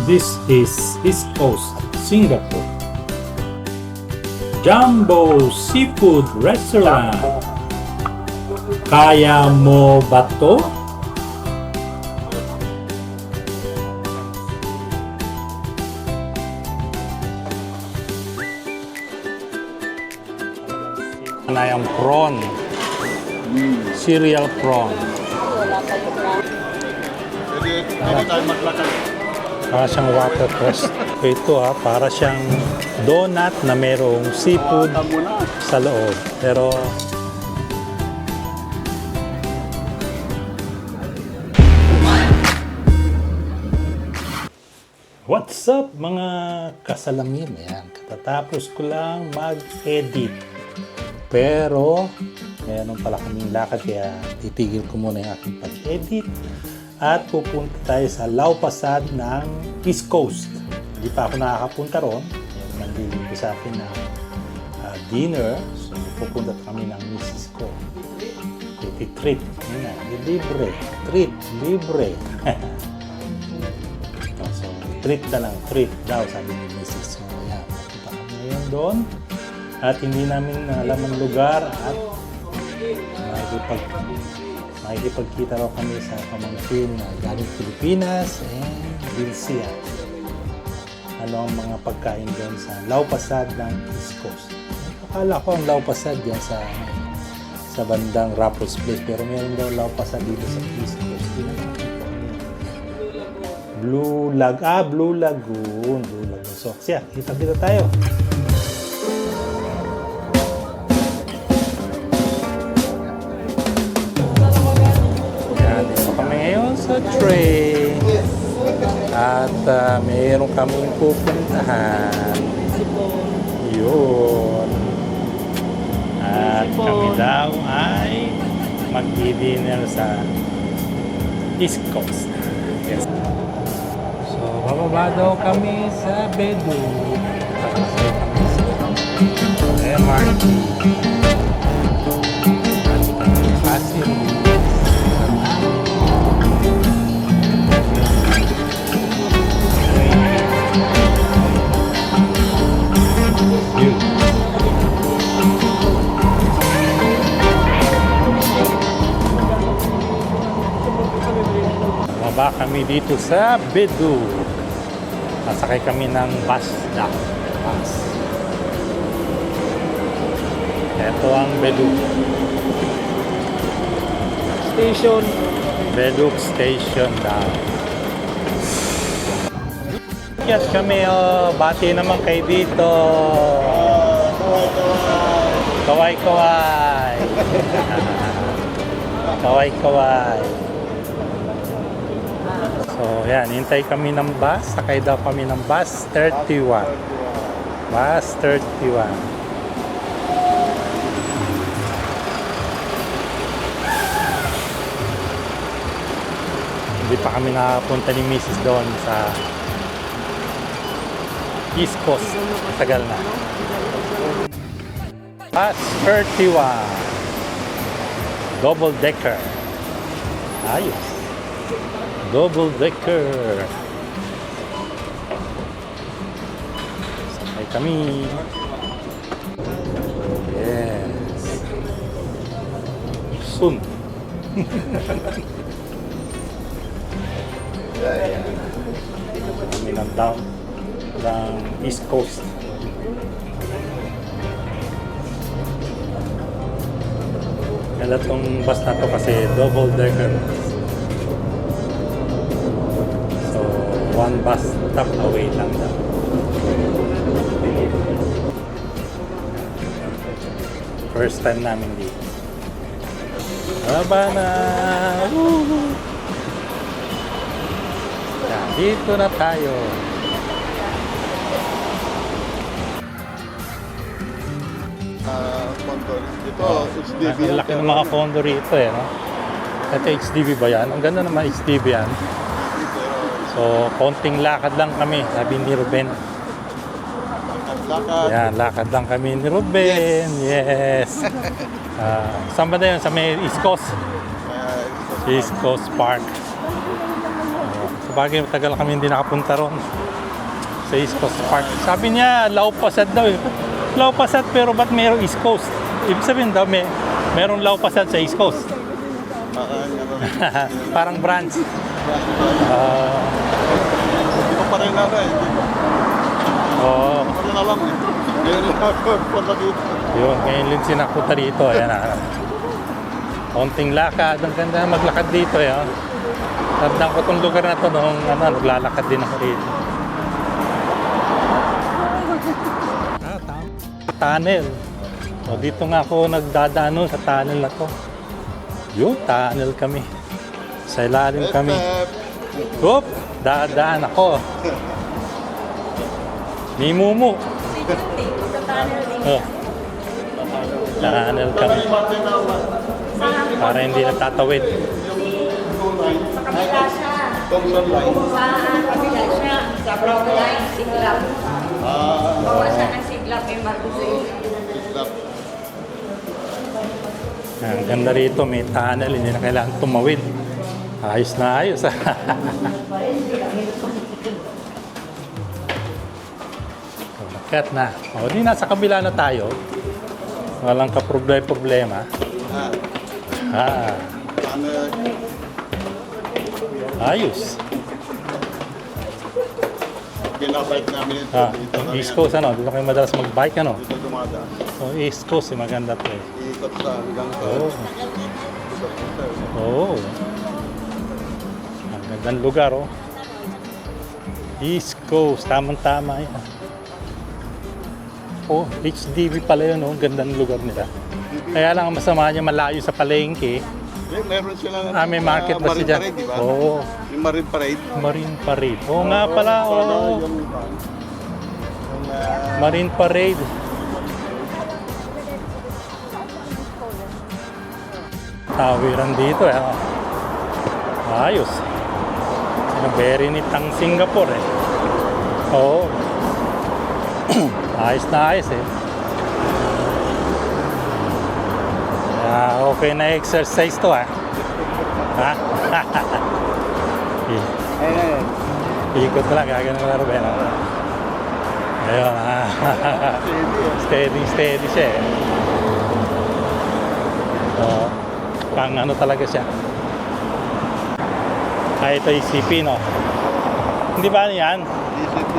This is East Coast, Singapore. Jumbo Seafood Restaurant. Kaya mo ba to? Na yung prawn. Cereal prawn. Pwede tayo maglakad. Para siyang water crust. Ito para siyang donut na merong seafood sa loob. Pero what's up mga kasalamin? Ayan, katatapos ko lang mag-edit. Pero meron pala kaming lakad kaya titigil ko muna yung aking pag-edit. At pupunta tayo sa Lau Pasad ng East Coast. Hindi pa ako nakakapunta ron. Yung nandito sa akin na dinner. So pupunta kami ng misis ko. Treat. Libre. Treat. Libre. So treat na lang. Treat daw sabi ni misis. So yan. Pupunta kami ngayon doon. At hindi namin alam ang lugar. At makikipagkita raw kami sa pamangkin na galing Pilipinas and Bilsia. Ano ang mga pagkain doon sa Lau Pasad ng East Coast. Akala ko ang Lau Pasad yan sa bandang Raffles Place, pero meron daw Lau Pasad dito sa East Coast. Blue Lagoon. So, siya, kita tayo. Sa train at mayroon kaming pupuntahan yun at kami daw ay magdi-dinner sa East Coast. Yes. So bababa daw kami sa Bedu kasi kami sa MRT at Pasig. Baba kami dito sa Bedu. Nasakay kami ng bus. Ito ang Bedu Station. Beduk Station daw. Yes kami, bati naman kayo dito. Kaway. Kaway. So, yan. Hintay kami ng bus. Sakay daw kami ng bus 31. Bus 31. Hindi pa kami nakapunta ni Mrs. doon sa East Coast. Matagal na. Bus 31. Double decker. Ayos. Double decker. Sakay kami. Yes. Soon. Kami ng down ng East Coast. Kaya itong bus na to kasi double decker. One bus stop away lang daw. First time namin dito. Baba na! Woo! Yan, dito na tayo. Ito, HDB. Ang laki ng mga condo rito no? Ito HDB ba yan? Ang ganda naman HDB yan. So, konting lakad lang kami, sabi ni Ruben. Yan, lakad lang kami ni Ruben. Yes. Saan ba na yun? Sa may East Coast? East Coast Park. So, Sabagay, matagal kami hindi nakapunta ron sa East Coast Park. Sabi niya, Lau-Pasat daw eh. Lau-Pasat pero ba't mayroong East Coast? Ibig sabihin daw, mayroong Lau-Pasat sa East Coast. Parang branch. Hindi ko pa rin alam eh. Oo. Hindi ko pa rin alam eh. Ngayon lang ako punta dito. Yun, ngayon din sinapunta dito. Ayan na. Konting lakad. Ang ganda maglakad dito. Ayan. Tandaan ko itong lugar na ito noong naglalakad din ako dito. Tunnel. O, dito nga ako nagdadaan sa tunnel na to. Yun, tunnel kami. Sa ilalim kami. Oop, dadaan ako. Ni Mumu. Oh. Tunnel kami. Para hindi natatawid. Sa kabila siya. Sa kabila siya. Sa brown line, siglap. Bawasan ng siglap yung Marcosay. Ang ganda rito, may tunnel, hindi na kailangan tumawid. Ayos na ayos. Makat na. O, di nasa kabila na tayo. Walang kaproblema. Ah, ayos. Binabike namin ito. Ah, Dito na East yan. Coast, ano? Dito kayo madalas mag-bike, ano? Dito dumadaan. So, East Coast, maganda to eh. Iikot sa hanggang sa... Oo. Oo. Ang gandang lugar, oh. East Coast, tamang-tama yan. Oh, HDB pala yun, oh. Gandang lugar nila. Kaya lang ang masama niya malayo sa palengke. Meron silang... May market ba Marine siya? Parade, di ba? Oo. Yung Marine Parade. Marine Parade. Oo nga pala, oo. Yung Marine Parade. Tawiran dito eh. Ayos. Very neat ang Singapore eh. Oo. Ayos na ayos eh. Okay na exercise to ah. Ha? ayun. Ikot lang, gagano na Ruben. Ayun ah. Steady siya eh. Pang ano talaga siya. Ito ECP, no? Hindi ba ano yan? ECP.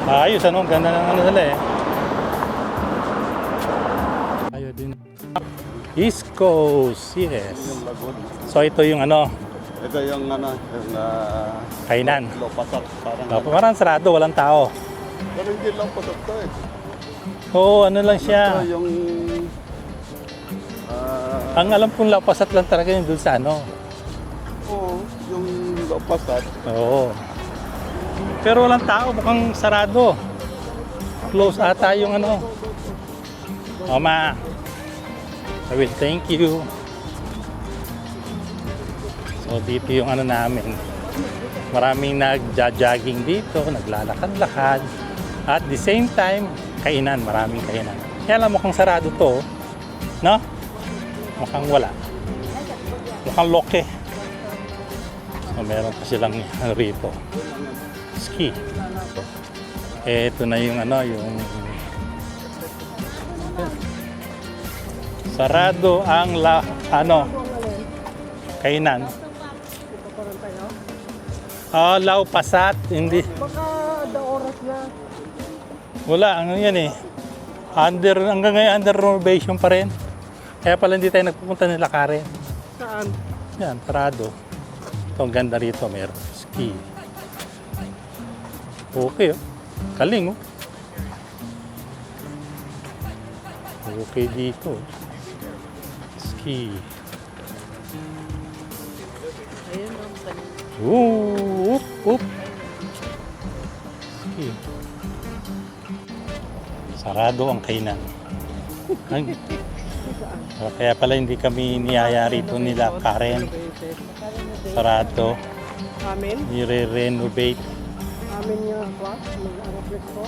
Ayos, ano? Ganda ng ano nila eh. Ayun din. East Coast, yes. Yung lagoon. So ito yung ano, Ito yung ano, yung kainan. Lau-Pasat. Parang... Parang sarado, walang tao. Pero hindi Lau-Pasat to eh. Oo, ano lang siya. Ito yung... Ang alam kong Lau-Pasat lang talaga yung dun sa ano. Oo, yung Lau-Pasat. Oo. Pero walang tao, mukhang sarado. Close ata yung ano. Oma. I will thank you. So dito yung ano namin. Maraming nagja-jogging dito, naglalakad-lakad. At the same time, kainan, maraming kainan. Kaya lang mukhang sarado to, no? Mukhang wala. Mukhang loke. So meron pa silang rito. Ski. Ito na yung ano, yung sarado ang kainan. Lau-Pasat, hindi. Baka the oras na. Wala, ano yan eh. Hanggang ngayon, under renovation pa rin. Kaya pala hindi tayo nagpupunta nila Karen. Saan? Yan, sarado. Ito, ang ganda rito, meron. Ski. Okay, oh. Kaling, oh. Okay dito. Ski. Ayun ang kanina. Oop, oop. Ski. Sarado ang kainan. Kaya pala hindi kami niyaya rito nila Karen. Sarado. Amin? Nire-renovate. Amin yung class. Mag-reflex ko.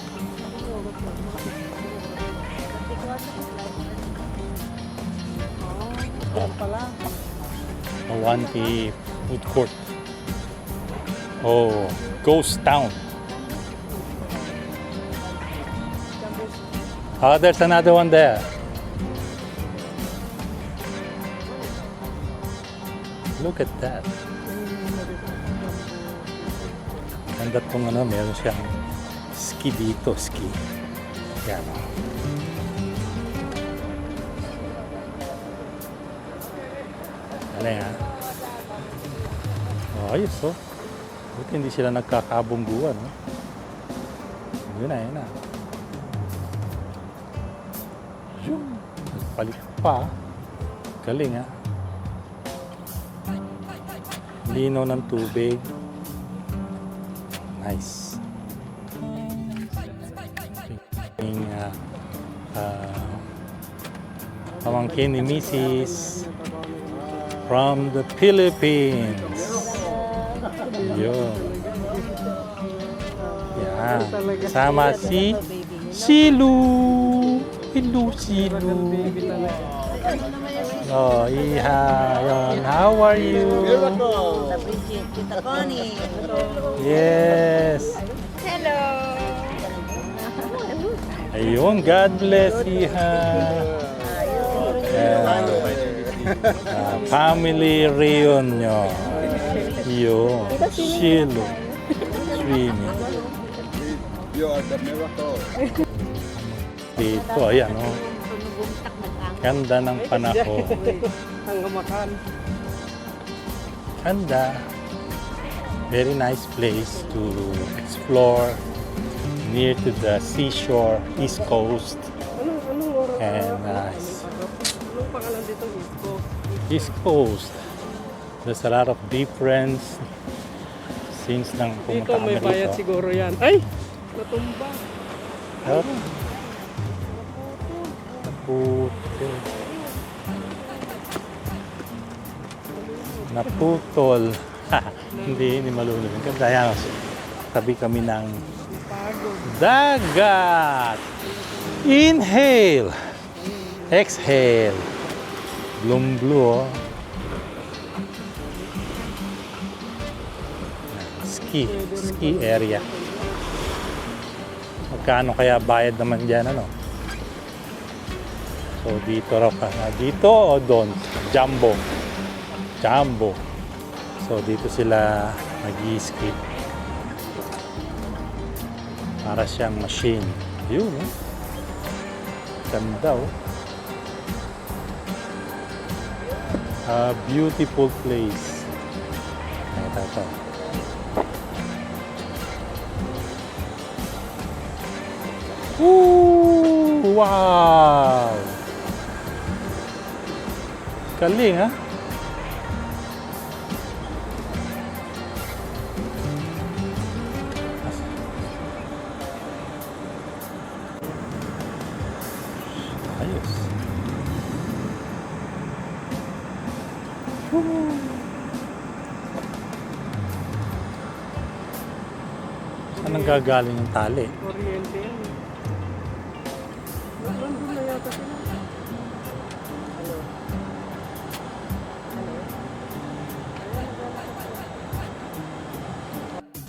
Pala. Awanti Food Court. Oh, Ghost Town. Oh, there's another one there. Look at that. Ganda tong ano, meron siyang ski dito, ski. Yan. Galing ha? Oh, ayos oh. Buti hindi sila nagkakabungguan. No? Yun na, yun na. Yun. Nagpalit pa. Galing ha? Lino ng tubig. Nice. Yung pamangkin ni Mrs. from the Philippines. Yun. Yan. Sama si Silu. Hello, Silu. Oh, Iha. Yun. How are you? Tita Connie. Yes. Hello. Ayun, God bless, Iha. Yeah. Family reunion. Yun. Shiloh. Swimming. You are the miracle. Dito, ayan o. Ganda ng panahon. Ganda. Very nice place to explore near to the seashore, East Coast. And nice. Anong pangalan dito? Isco. East Coast. There's a lot of difference since nang Dito pumunta may kami bayad dito. siguro yan. Ay! Natumba. Oh. Naputol. Naputol. Hindi malulog. Ganda yan. Tabi kami ng Pagod. dagat. Inhale. Exhale. Blue. Oh. Ski area. Magkano kaya bayad naman dyan, ano? So, dito raw ka. Dito o doon? Jumbo. So, dito sila nag-ski. Para siyang machine. Yun, eh. Ganda, oh. A beautiful place. Ito. Woo! Wow! Galing, ha? Ayos. Woo! Saan ang gagaling yung tali? Oriente yan. Nandun na yata sila.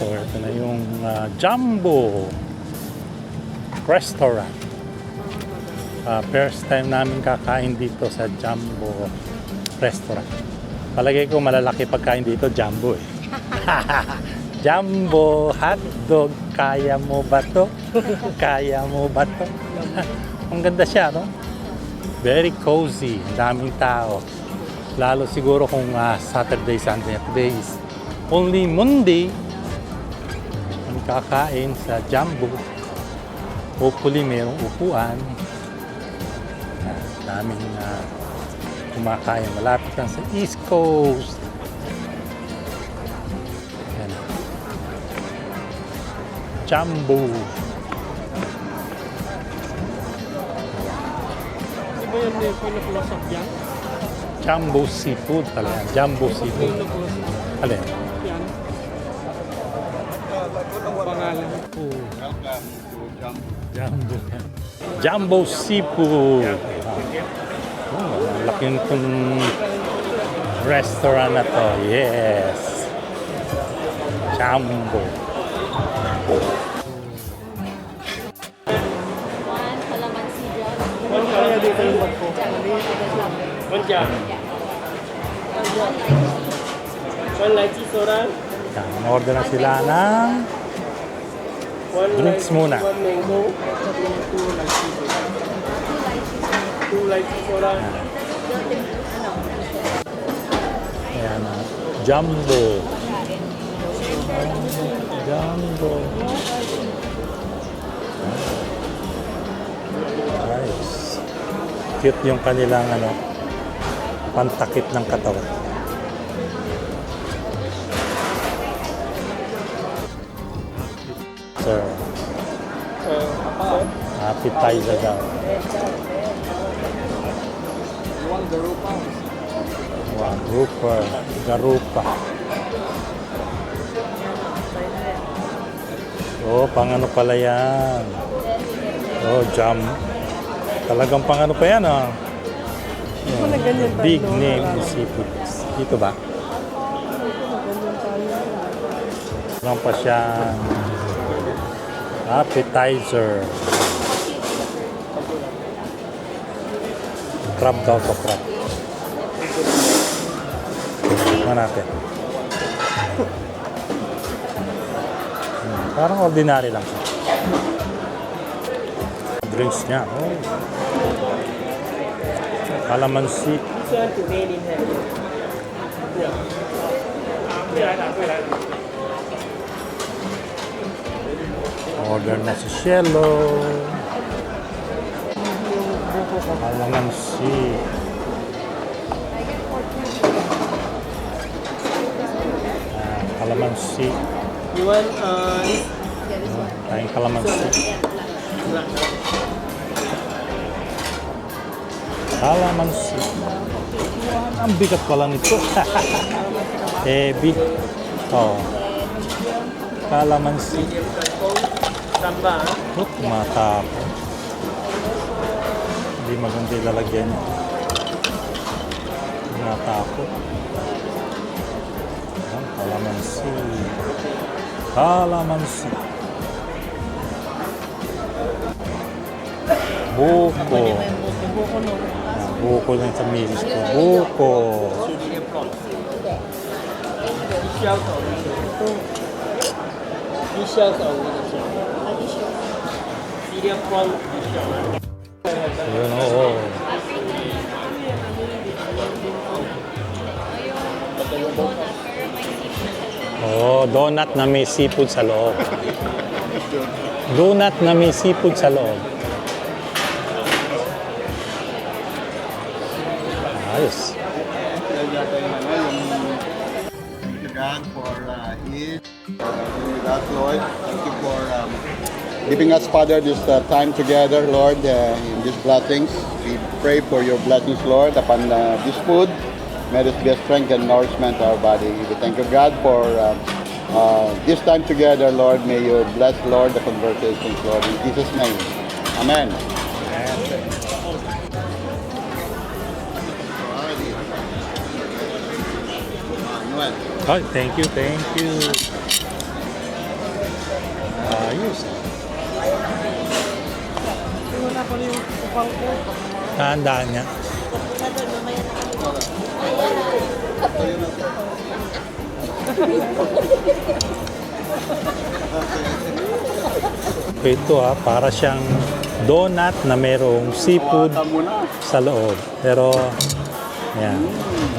So, ito na yung Jumbo Restaurant. First time namin kakain dito sa Jumbo Restaurant. Palagay ko malalaki pagkain dito, Jumbo eh. Jumbo hotdog, kaya mo ba to? Kaya mo ba to? Ang ganda siya, no? Very cozy, ang daming tao. Lalo siguro kung Saturday, Sunday. Today is only Monday. Ang kakain sa Jumbo. Hopefully mayroong upuan. Daming kumakain. Malapit lang sa East Coast. Yan. Jumbo. Di ba yan yung pinapulosok yan? Jumbo Seafood pala yan. Jumbo Seafood. Pinapulosok Alin? yan. Pangalan. Oh, Welcome to Jumbo. Jumbo. Jumbo Seafood. Oh, laki nitong restaurant na to. Yes. Jumbo. One kaya dito yung bag ko. One jam. One lychee soda. Yan, order na sila ng One drinks lychee, muna. one mango. Two lychee soda. Two lychee soda. Ayan, jumbo. Jumbo. Nice. Cute yung kanilang pantakip ng katawan. Sir, appetizer daw. Wow, grouper, garupa. Oh, pang ano pala yan? Oh, jam. Talagang pang ano pa yan, ah. Wala ganyan tayo. Big name seafood. Dito ba? Meron pa siyang appetizer. Crab daw to, crab. Tingnan natin. Parang ordinary lang siya. Drinks niya. Oh. Calamansi. This one to main in here. Order na si Cielo. Calamansi. Calamansi. You want Tayong calamansi. Calamansi. Ang bigat pala nito. Heavy. Oh. Calamansi. samba. Mata ko. Hindi maganda ilalagyan niya. Mata ko. Ayan, calamansi. Calamansi. Buko. Buko lang sa milis ko. Buko. Ayun, oo. Oh, donut na may seafood sa loob. Donut na may seafood sa loob. Ayos. Thank you, God, for it. That, Lord, thank you for giving us, Father, this time together, Lord, in these blessings. We pray for your blessings, Lord, upon this food. May this be a strength and nourishment to our body. We thank you, God, for this time together, Lord. May you bless, Lord, the conversations, Lord, in Jesus' name. Amen. Manuel. Oh, thank you, thank you. Ayos. Wala pa yung upang ko. Tandaan niya. Ito para siyang donut na merong seafood Kuwata muna. sa loob. Pero, yan.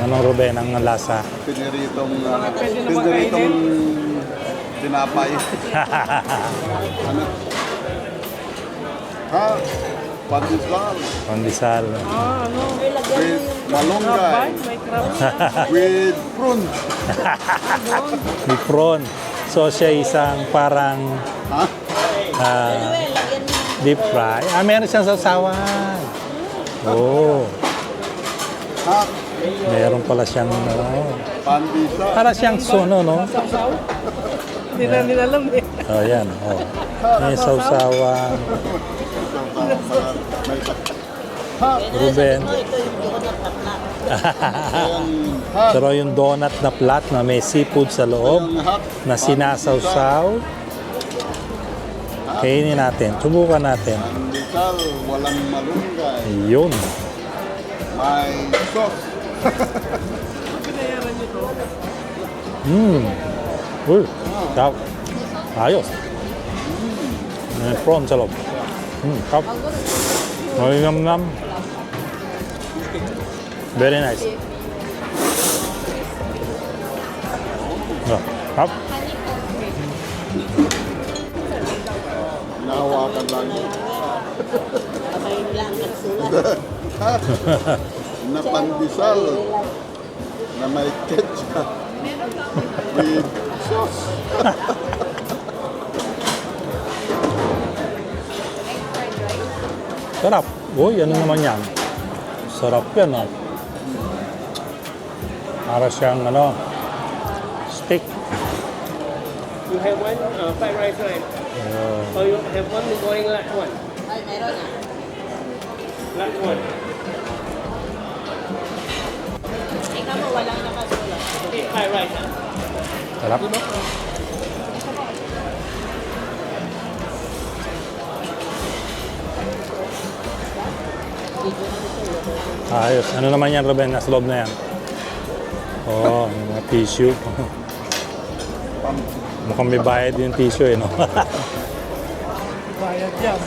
Anong Ruben ang lasa? Piniritong, Pwede na piniritong tinapay. Ano? Ha? Pandesal. Pandesal. Ano? With Crab malunggay. May crab. With prawn. May prawn. So, siya isang parang Ha? deep fry. Meron siyang sausawan. Oh, Ha? meron pala siyang Pandesal. para siyang sono, no? Hindi na nila alam eh. Oh, yan. Oh. May sausawan. hot. Ruben. Ito yung donut na plat. Yung hot. Pero yung donut na flat na may seafood sa loob, Yung hot. na sinasawsaw, kainin natin. Subukan natin. Pandesal, walang malunggay. Yun. May sauce. Uy. Sarap. Ayos. May prawn sa loob. Sarap. Malinamnam. Very nice. Sarap. Nahawakan lang. Abay lang nagsulat. Na pandesal na may ketchup with sauce. Sarap. Uy, ano naman yan? Sarap yan, oh. Para siyang, ano, steak. You have one fried rice, right? Or you have one going last one? Ay, meron na. Last one. Ikaw mo, walang nakasulat. Okay, fried rice. Ah. Sarap. Ayos. Ano naman yan, Ruben? Nasa loob na yan. Oh, yung mga tissue. Mukhang may bayad yung tissue, eh, no? Bayad yan.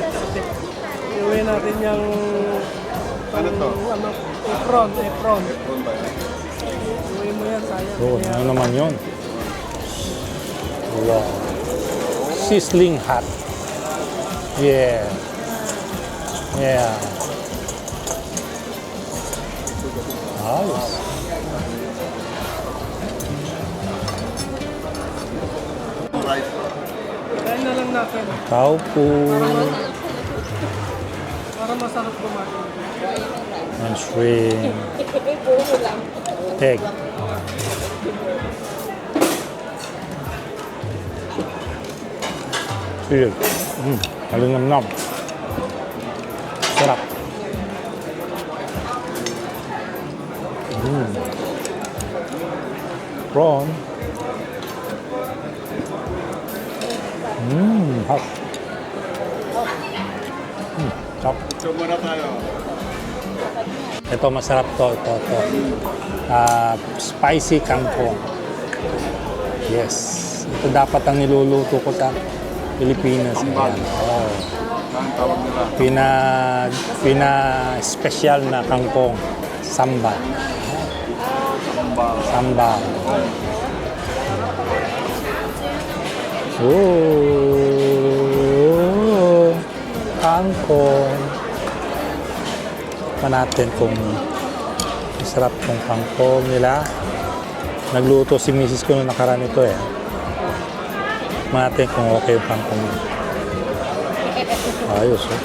Iuwi natin yung Ano to? apron. Apron ba yan? Iuwi mo yan, sayang. Oh, ano naman yun? Wow. Sizzling hot. Yeah. Yeah. Ayos. Rice. Kain na lang natin Taupo. para masarap kumain. And shrimp. Egg. Sige. Malinamnam. Sarap. Prawn. Hot. Sarap. So muna tayo. Ito masarap to. Ito. Spicy kangkong. Yes. Ito dapat ang niluluto ko sa Pilipinas. Ayan. Oh. Ang tawag nila. Special na kangkong. Sambal. Sambal. Oh, kangkong. Pa natin kung masarap tong kangkong nila. Nagluto si misis ko nung nakaraan ito, eh. Natin kung okay yung kangkong. Ayos, oh.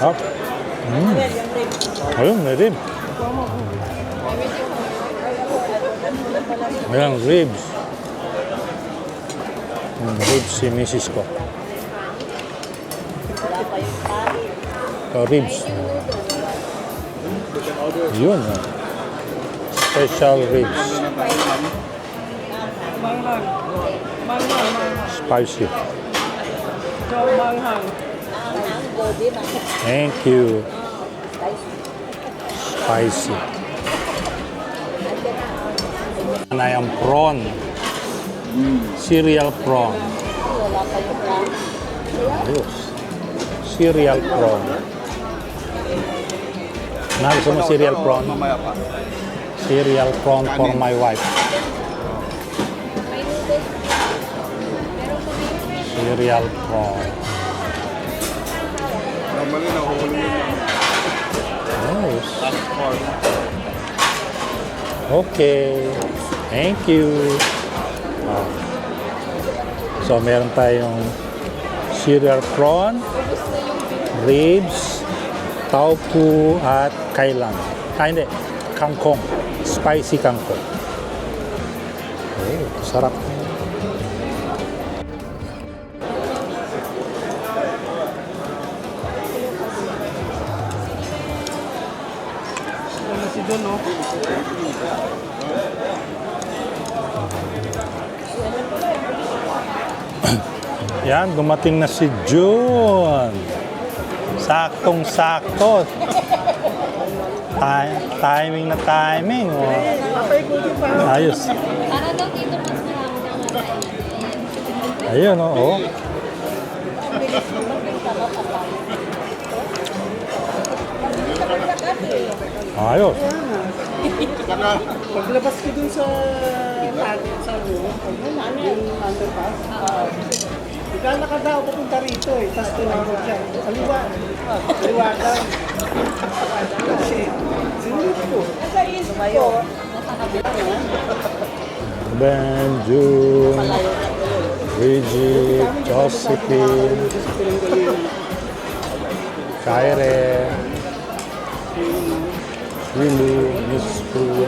Up. Ayun, may rib. Ayan, ribs. Ribs si misis ko. Ribs. Yun, oh. Special ribs. Manghang. Spicy. So, manghang. Thank you. Spicy. Na yung prawn. Cereal prawn. Ayos. Cereal prawn. Gusto mo cereal prawn? Mamaya pa. Cereal prawn for my wife. Cereal prawn. Normally, nahuhuli yun. Ayos. Last part. Okay. Thank you. Oh. So, meron tayong cereal prawn, ribs, taupo, at kailan. Hindi. Kangkong. Spicy kangkong. Oh, sarap. doon, no? Yan, dumating na si June. Saktong-sakto. Timing na timing. Oh. Ayos. Para daw dito mas marami ng mga Ayun, oh. Ayos. Paglabas ko dun sa room, yung underpass, bigla nakadaw papunta rito eh. Tapos tinawag siya. Kaliwa. Kaliwa ka. Kasi, sinunod ko. Lumayo. Ben, June, Bridget, Josephine, Kyrie, Lulu, Miss Poo.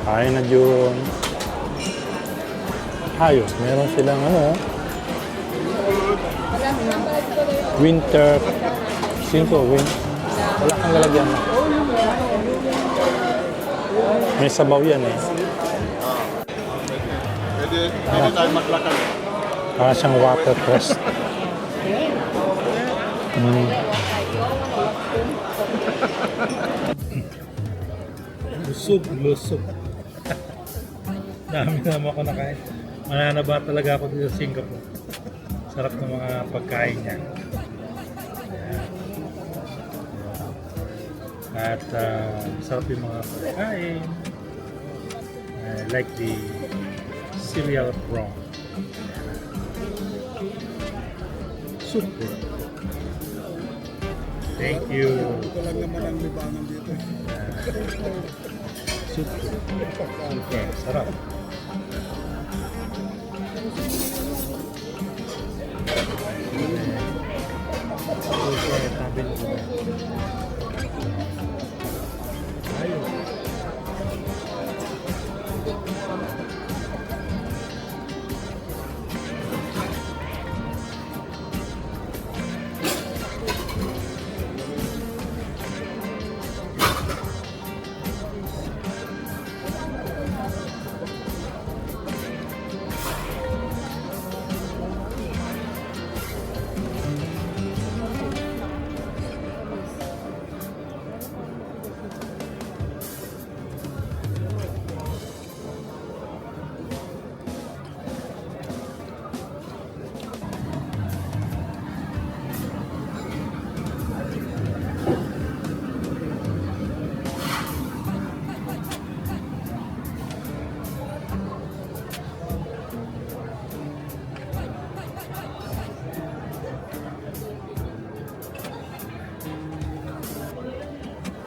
Kain na June. Ayos, meron silang winter 5 wala kang lalagyan. May sabaw yan eh. Pwede tayo maglakad. Para siyang water crest. Lusog. Dami naman ako nakain. Mananaba talaga ako dito sa Singapore. Sarap ng mga pagkain niya. At sarap yung mga pagkain. Like the cereal prawn. Super. Thank you. Ito lang naman ang libangan dito. Super. Super. Sarap. Super. Tabi na ko. Ayun.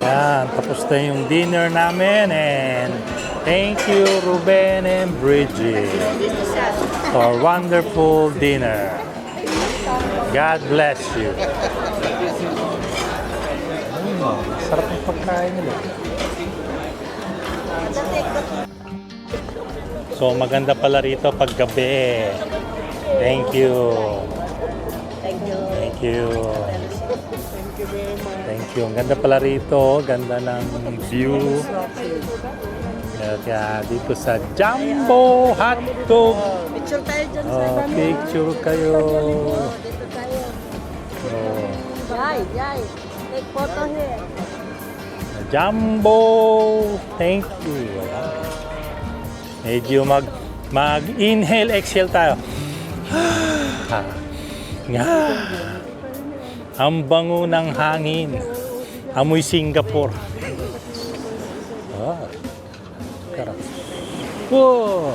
Yan, tapos na yung dinner namin and thank you Ruben and Bridget for wonderful dinner. God bless you. Sarap yung pagkain nila. So maganda pala rito pag gabi. Thank you. Thank you. Thank you. Thank you. Ang ganda pala rito. Ganda ng view. Kaya dito sa Jumbo Hotdog. Picture tayo dyan sa Oh, picture kayo. Dito tayo. Oh. Yay. Take photo here. Jumbo. Thank you. Medyo mag-inhale, exhale tayo. Nga. Ang bango ng hangin. Amoy Singapore. Ah. Karap. Wow.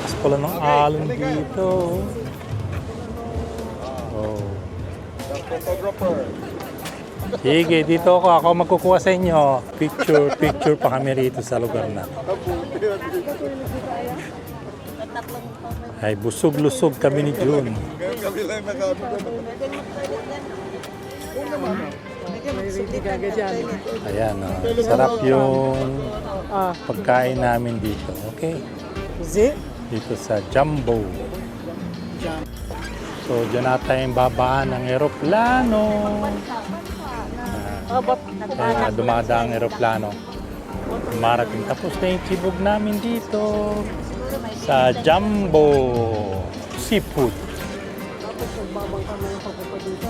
Lakas pala ng alon dito. Oh. Photographer. Sige, dito ako magkukuha sa inyo. Picture pa kami rito sa lugar na. Ay, busog-lusog kami ni June. Kami lang Ayan, sarap yung pagkain namin dito. Okay? Dito sa Jumbo. So, dyan na tayong babaan ng eroplano. Kaya dumada ang eroplano. Marating. Tapos na yung tibog namin dito sa Jumbo Seafood. Tapos nagbabang kami yung pagpupa dito.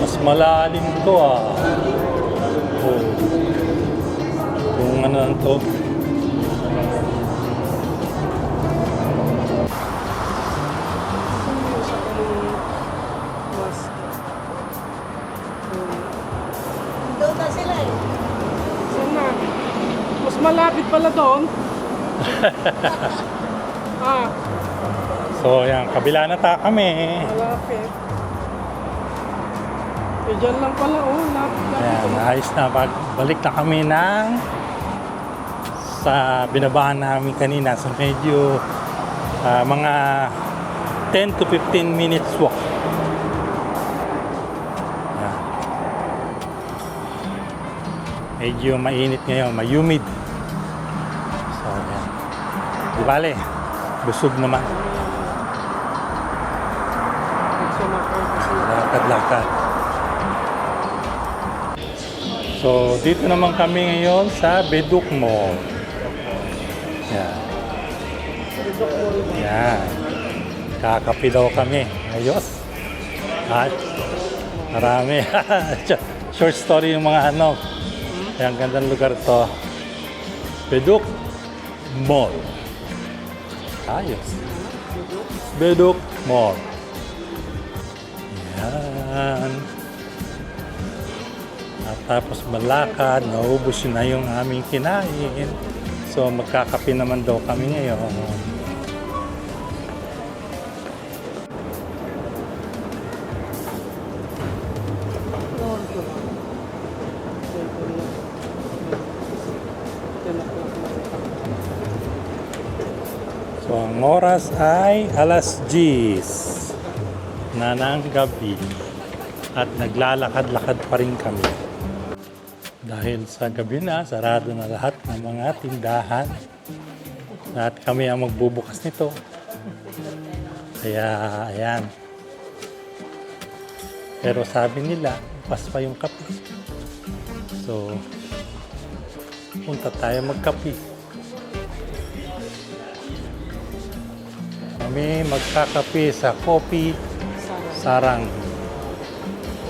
Mas malalim to ah. Oh. Kung ano lang to. Doon na sila eh. Saan na? Mas malapit pala doon. So, yan. Kabila na ta kami. Malapit. Eh, dyan lang pala, oh. Lapit. Ayan, ayos na. Balik na kami ng sa binabaan namin kanina. So, medyo mga 10 to 15 minutes walk. Ayan. Medyo mainit ngayon, humid. So, ayan. Di bale, busog naman. Lakad-lakad. So, dito naman kami ngayon sa Bedok Mall. Yan. Yan. Kakapi daw kami. Ayos. At marami. Short story yung mga ano. Ang gandang lugar to. Bedok Mall. Ayos. Bedok Mall. Yan. At tapos malakad, naubos na yung aming kinain. So magkakape naman daw kami ngayon. So ang oras ay alas 10 na ng gabi. At naglalakad-lakad pa rin kami. Dahil sa gabi na, sarado na lahat ng mga tindahan. At kami ang magbubukas nito. Kaya, ayan. Pero sabi nila, pas pa yung kape. So, punta tayo magkape. Kami magkakape sa Kopi Sarang.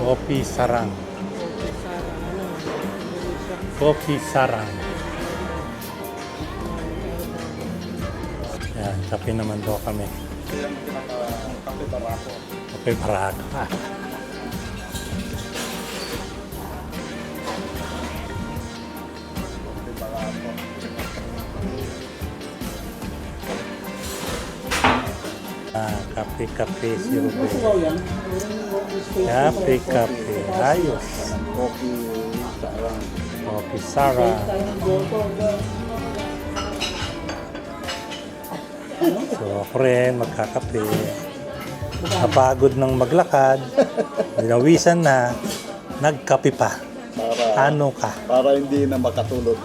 Kopi Sarang. Kopi Sarang. Yan, kape naman daw kami. Kape Barako. Kape si Ruben. Kape. Ayos. Kopi Sarang. So ako rin magkakape. Napagod ng maglakad. Binawisan na. Nagkape pa. Ano ka? Para hindi na makatulog.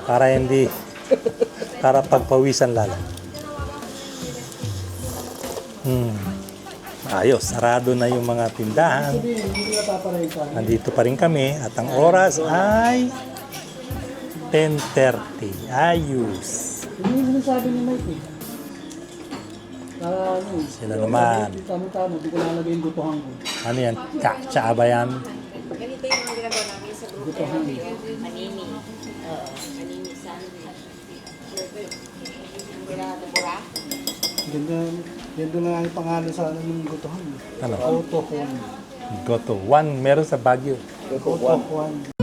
Para pagpawisan lalo. Ayos, sarado na yung mga tindahan. Nandito pa rin kami at ang oras ay 10:30. Ayos. Hindi sinasabi ni Mike eh. Sila naman. Tama-tama, di ko lalagay yung gutuhan ko. Ano yan? Tsa ba yan? Ganito yung mga ginagawa namin sa grupo. Manini. Manini sandwich. Ang ginagawa. Ganda na yung pangalan sa ng gutuhan. Ano? Auto Juan. Goto. One, meron sa Baguio. Auto Juan.